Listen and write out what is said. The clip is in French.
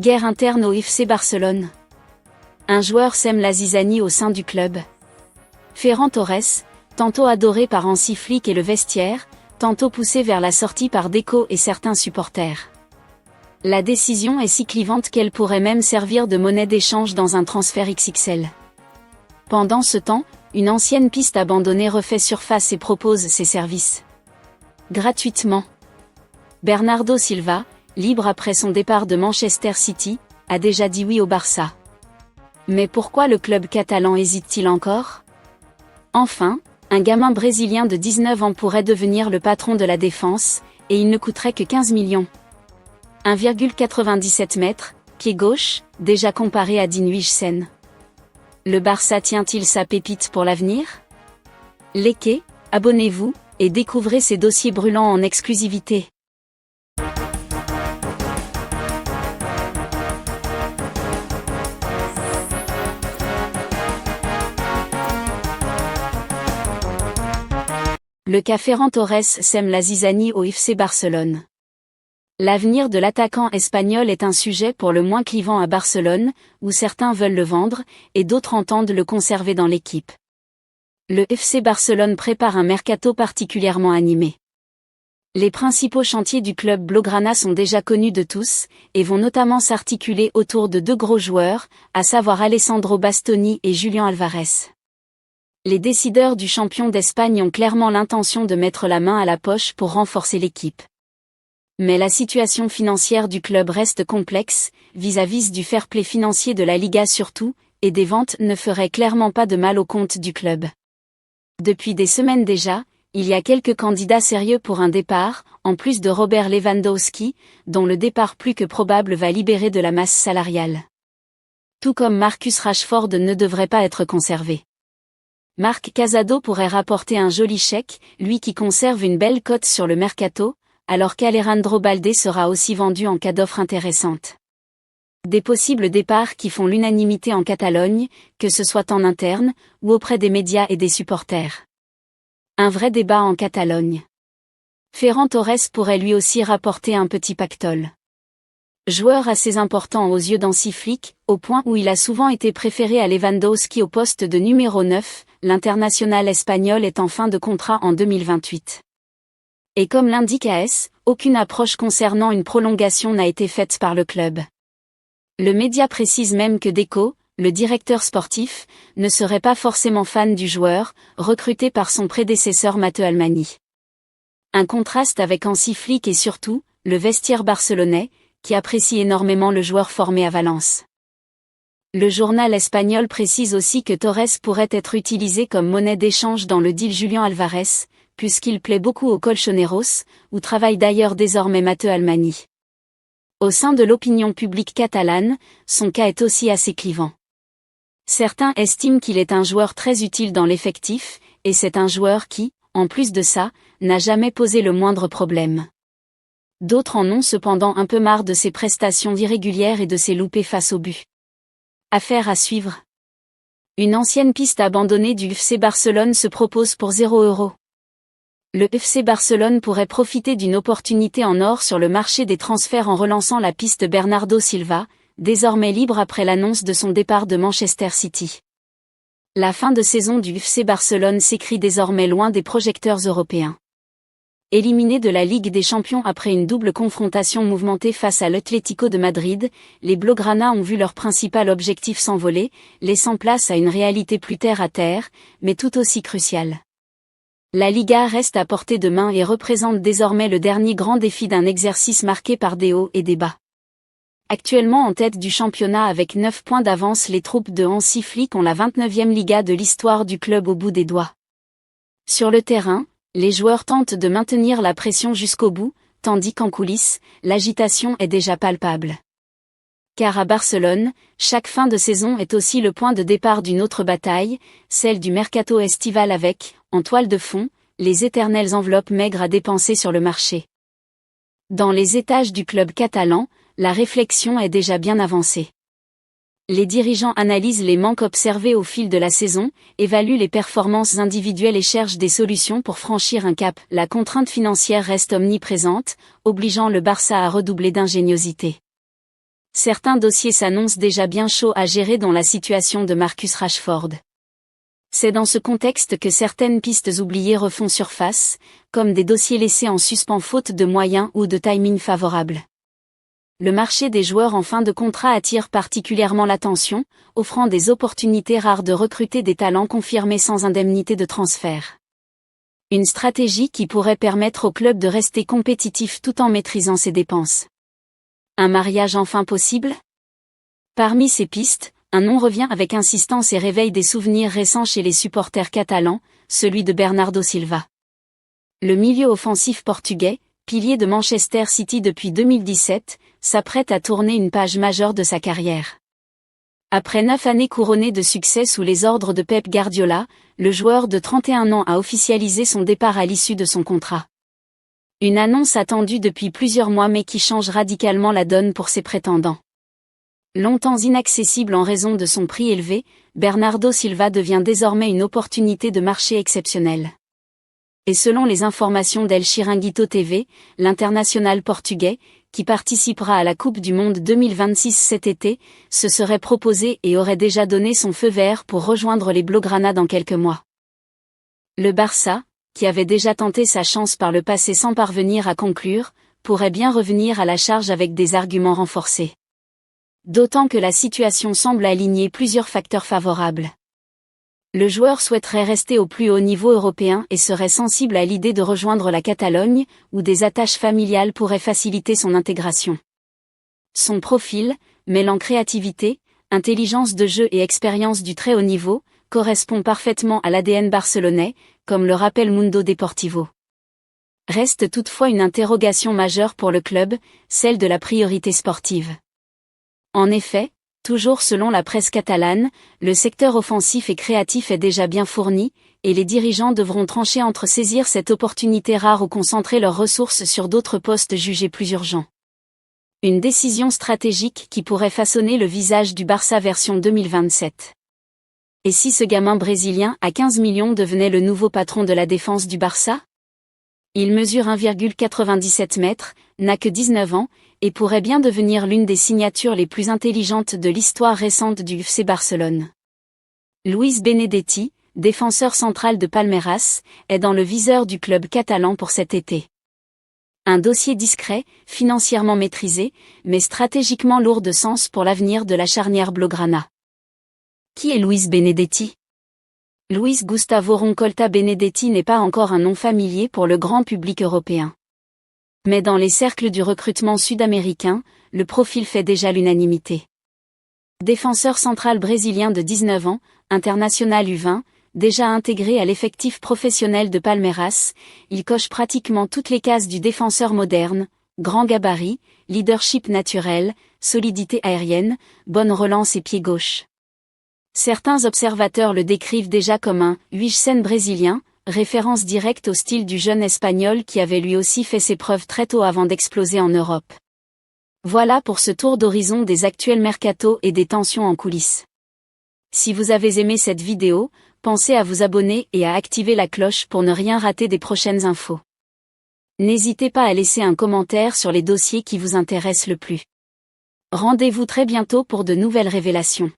Guerre interne au FC Barcelone. Un joueur sème la zizanie au sein du club. Ferran Torres, tantôt adoré par Hansi Flick et le vestiaire, tantôt poussé vers la sortie par Deco et certains supporters. La décision est si clivante qu'elle pourrait même servir de monnaie d'échange dans un transfert XXL. Pendant ce temps, une ancienne piste abandonnée refait surface et propose ses services. Gratuitement. Bernardo Silva, libre après son départ de Manchester City, a déjà dit oui au Barça. Mais pourquoi le club catalan hésite-t-il encore ? Enfin, un gamin brésilien de 19 ans pourrait devenir le patron de la défense, et il ne coûterait que 15 millions. 1,97 m, pied gauche, déjà comparé à Dean Huijsen. Le Barça tient-il sa pépite pour l'avenir ? Likez, abonnez-vous, et découvrez ces dossiers brûlants en exclusivité. Le cas Ferran Torres sème la zizanie au FC Barcelone. L'avenir de l'attaquant espagnol est un sujet pour le moins clivant à Barcelone, où certains veulent le vendre, et d'autres entendent le conserver dans l'équipe. Le FC Barcelone prépare un mercato particulièrement animé. Les principaux chantiers du club blaugrana sont déjà connus de tous, et vont notamment s'articuler autour de deux gros joueurs, à savoir Alessandro Bastoni et Julián Álvarez. Les décideurs du champion d'Espagne ont clairement l'intention de mettre la main à la poche pour renforcer l'équipe. Mais la situation financière du club reste complexe, vis-à-vis du fair play financier de la Liga surtout, et des ventes ne feraient clairement pas de mal au compte du club. Depuis des semaines déjà, il y a quelques candidats sérieux pour un départ, en plus de Robert Lewandowski, dont le départ plus que probable va libérer de la masse salariale. Tout comme Marcus Rashford ne devrait pas être conservé. Marc Casado pourrait rapporter un joli chèque, lui qui conserve une belle cote sur le mercato, alors qu'Alejandro Balde sera aussi vendu en cas d'offre intéressante. Des possibles départs qui font l'unanimité en Catalogne, que ce soit en interne, ou auprès des médias et des supporters. Un vrai débat en Catalogne. Ferran Torres pourrait lui aussi rapporter un petit pactole. Joueur assez important aux yeux d'Hansi Flick, au point où il a souvent été préféré à Lewandowski au poste de numéro 9, l'international espagnol est en fin de contrat en 2028. Et comme l'indique AS, aucune approche concernant une prolongation n'a été faite par le club. Le média précise même que Deco, le directeur sportif, ne serait pas forcément fan du joueur, recruté par son prédécesseur Matteo Almani. Un contraste avec Hansi Flick et surtout, le vestiaire barcelonais, qui apprécie énormément le joueur formé à Valence. Le journal espagnol précise aussi que Torres pourrait être utilisé comme monnaie d'échange dans le deal Julián Álvarez, puisqu'il plaît beaucoup aux Colchoneros, où travaille d'ailleurs désormais Matteo Almani. Au sein de l'opinion publique catalane, son cas est aussi assez clivant. Certains estiment qu'il est un joueur très utile dans l'effectif, et c'est un joueur qui, en plus de ça, n'a jamais posé le moindre problème. D'autres en ont cependant un peu marre de ses prestations irrégulières et de ses loupés face au but. Affaire à suivre. Une ancienne piste abandonnée du FC Barcelone se propose pour 0 €. Le FC Barcelone pourrait profiter d'une opportunité en or sur le marché des transferts en relançant la piste Bernardo Silva, désormais libre après l'annonce de son départ de Manchester City. La fin de saison du FC Barcelone s'écrit désormais loin des projecteurs européens. Éliminés de la Ligue des Champions après une double confrontation mouvementée face à l'Atlético de Madrid, les Blaugrana ont vu leur principal objectif s'envoler, laissant place à une réalité plus terre à terre, mais tout aussi cruciale. La Liga reste à portée de main et représente désormais le dernier grand défi d'un exercice marqué par des hauts et des bas. Actuellement en tête du championnat avec 9 points d'avance, les troupes de Hansi Flick ont la 29e Liga de l'histoire du club au bout des doigts. Sur le terrain, les joueurs tentent de maintenir la pression jusqu'au bout, tandis qu'en coulisses, l'agitation est déjà palpable. Car à Barcelone, chaque fin de saison est aussi le point de départ d'une autre bataille, celle du mercato estival avec, en toile de fond, les éternelles enveloppes maigres à dépenser sur le marché. Dans les étages du club catalan, la réflexion est déjà bien avancée. Les dirigeants analysent les manques observés au fil de la saison, évaluent les performances individuelles et cherchent des solutions pour franchir un cap. La contrainte financière reste omniprésente, obligeant le Barça à redoubler d'ingéniosité. Certains dossiers s'annoncent déjà bien chauds à gérer, dont la situation de Marcus Rashford. C'est dans ce contexte que certaines pistes oubliées refont surface, comme des dossiers laissés en suspens faute de moyens ou de timing favorable. Le marché des joueurs en fin de contrat attire particulièrement l'attention, offrant des opportunités rares de recruter des talents confirmés sans indemnité de transfert. Une stratégie qui pourrait permettre au club de rester compétitif tout en maîtrisant ses dépenses. Un mariage enfin possible ? Parmi ces pistes, un nom revient avec insistance et réveille des souvenirs récents chez les supporters catalans, celui de Bernardo Silva. Le milieu offensif portugais, pilier de Manchester City depuis 2017, s'apprête à tourner une page majeure de sa carrière. Après 9 années couronnées de succès sous les ordres de Pep Guardiola, le joueur de 31 ans a officialisé son départ à l'issue de son contrat. Une annonce attendue depuis plusieurs mois mais qui change radicalement la donne pour ses prétendants. Longtemps inaccessible en raison de son prix élevé, Bernardo Silva devient désormais une opportunité de marché exceptionnelle. Et selon les informations d'El Chiringuito TV, l'international portugais, qui participera à la Coupe du Monde 2026 cet été, se serait proposé et aurait déjà donné son feu vert pour rejoindre les Blaugrana dans quelques mois. Le Barça, qui avait déjà tenté sa chance par le passé sans parvenir à conclure, pourrait bien revenir à la charge avec des arguments renforcés. D'autant que la situation semble aligner plusieurs facteurs favorables. Le joueur souhaiterait rester au plus haut niveau européen et serait sensible à l'idée de rejoindre la Catalogne, où des attaches familiales pourraient faciliter son intégration. Son profil, mêlant créativité, intelligence de jeu et expérience du très haut niveau, correspond parfaitement à l'ADN barcelonais, comme le rappelle Mundo Deportivo. Reste toutefois une interrogation majeure pour le club, celle de la priorité sportive. En effet, toujours selon la presse catalane, le secteur offensif et créatif est déjà bien fourni, et les dirigeants devront trancher entre saisir cette opportunité rare ou concentrer leurs ressources sur d'autres postes jugés plus urgents. Une décision stratégique qui pourrait façonner le visage du Barça version 2027. Et si ce gamin brésilien à 15 millions devenait le nouveau patron de la défense du Barça ? Il mesure 1,97 mètres, n'a que 19 ans, et pourrait bien devenir l'une des signatures les plus intelligentes de l'histoire récente du FC Barcelone. Luis Benedetti, défenseur central de Palmeiras, est dans le viseur du club catalan pour cet été. Un dossier discret, financièrement maîtrisé, mais stratégiquement lourd de sens pour l'avenir de la charnière blaugrana. Qui est Luis Benedetti ? Luis Gustavo Roncolta Benedetti n'est pas encore un nom familier pour le grand public européen. Mais dans les cercles du recrutement sud-américain, le profil fait déjà l'unanimité. Défenseur central brésilien de 19 ans, international U20, déjà intégré à l'effectif professionnel de Palmeiras, il coche pratiquement toutes les cases du défenseur moderne, grand gabarit, leadership naturel, solidité aérienne, bonne relance et pied gauche. Certains observateurs le décrivent déjà comme un « Huijsen brésilien », référence directe au style du jeune espagnol qui avait lui aussi fait ses preuves très tôt avant d'exploser en Europe. Voilà pour ce tour d'horizon des actuels mercatos et des tensions en coulisses. Si vous avez aimé cette vidéo, pensez à vous abonner et à activer la cloche pour ne rien rater des prochaines infos. N'hésitez pas à laisser un commentaire sur les dossiers qui vous intéressent le plus. Rendez-vous très bientôt pour de nouvelles révélations.